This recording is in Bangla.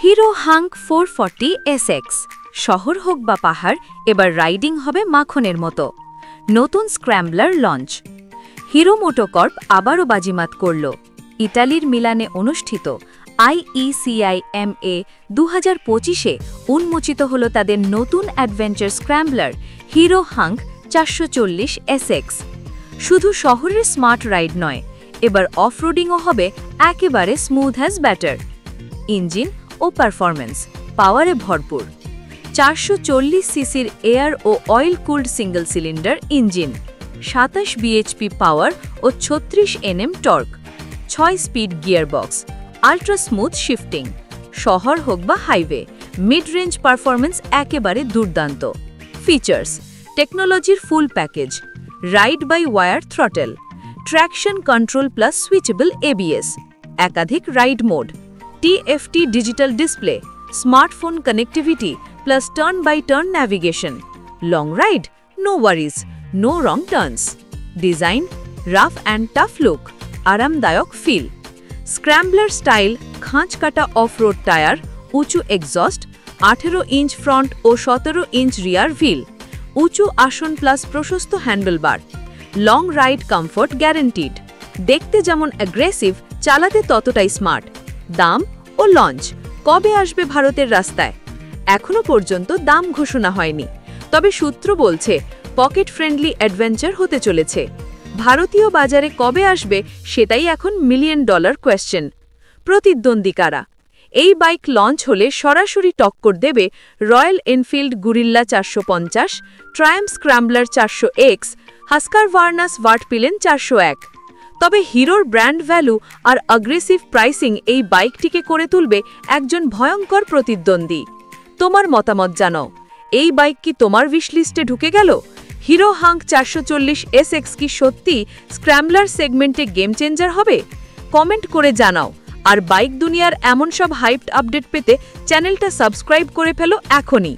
Hero Hunk 440 Essex. শহর হোক বা পাহাড়, এবার রাইডিং হবে মাখনের মতো। নতুন স্ক্র্যাম্বলার লঞ্চ। হিরো মোটোকর্প আবারও বাজিমাত করল। ইটালির মিলানে অনুষ্ঠিত IECIMA 2025-এ উন্মোচিত হল তাদের নতুন adventure scrambler Hero Hunk 440 SX. শুধু শহরের স্মার্ট রাইড নয়, এবার অফরোডিংও হবে একেবারে স্মুথ অ্যাজ ব্যাটার। ইঞ্জিন ও পারফরম্যান্স পাওয়ারে ভরপুর। 440 সিসির এয়ার ও oil cooled single cylinder engine, 27 BHP power ও 36 Nm torque, 6 speed gearbox, ultra smooth shifting. শহর হোক বা হাইওয়ে, মিড রেঞ্জ পারফরম্যান্স একেবারে দুর্দান্ত। ফিচার্স: টেকনোলজির full package, ride by wire throttle, traction control plus switchable ABS, একাধিক ride mode, TFT digital display, smartphone connectivity plus turn by turn navigation. Long ride, no worries, no wrong turns. Design: rough and tough look, আরামদায়ক ফিল। স্ক্র্যাম্বলার স্টাইল, খাঁজ কাটা অফ রোড টায়ার, উঁচু এক্সস্ট, 18 ইঞ্চ ফ্রন্ট ও 17 ইঞ্চ রিয়ার হুইল, উঁচু আসন প্লাস প্রশস্ত handlebar. Long ride comfort guaranteed. দেখতে যেমন অ্যাগ্রেসিভ, চালাতে ততটাই স্মার্ট। দাম ও লঞ্চ কবে আসবে ভারতের রাস্তায়? এখনো পর্যন্ত দাম ঘোষণা হয়নি, তবে সূত্র বলছে পকেট ফ্রেন্ডলি অ্যাডভেঞ্চার হতে চলেছে। ভারতীয় বাজারে কবে আসবে সেটাই এখন $1 মিলিয়ন কোয়েশ্চেন। প্রতিদ্বন্দ্বী কারা? এই বাইক লঞ্চ হলে সরাসরি টক্কর দেবে Royal Enfield Guerrilla 450, Triumph Scrambler 400X, Husqvarna Vartpilen 401। তবে হিরোর ব্র্যান্ড ভ্যালু আর অ্যাগ্রেসিভ প্রাইসিং এই বাইকটিকে করে তুলবে একজন ভয়ঙ্কর প্রতিদ্বন্দ্বী। তোমার মতামত জানাও, এই বাইক কি তোমার উইশলিস্টে ঢুকে গেল? হিরো হাঙ্ক 440 এসএক্স কি সত্যি স্ক্র্যাম্বলার সেগমেন্টে গেম চেঞ্জার হবে? কমেন্ট করে জানাও। আর বাইক দুনিয়ার এমন সব হাইপড আপডেট পেতে চ্যানেলটা সাবস্ক্রাইব করে ফেলো এখনই।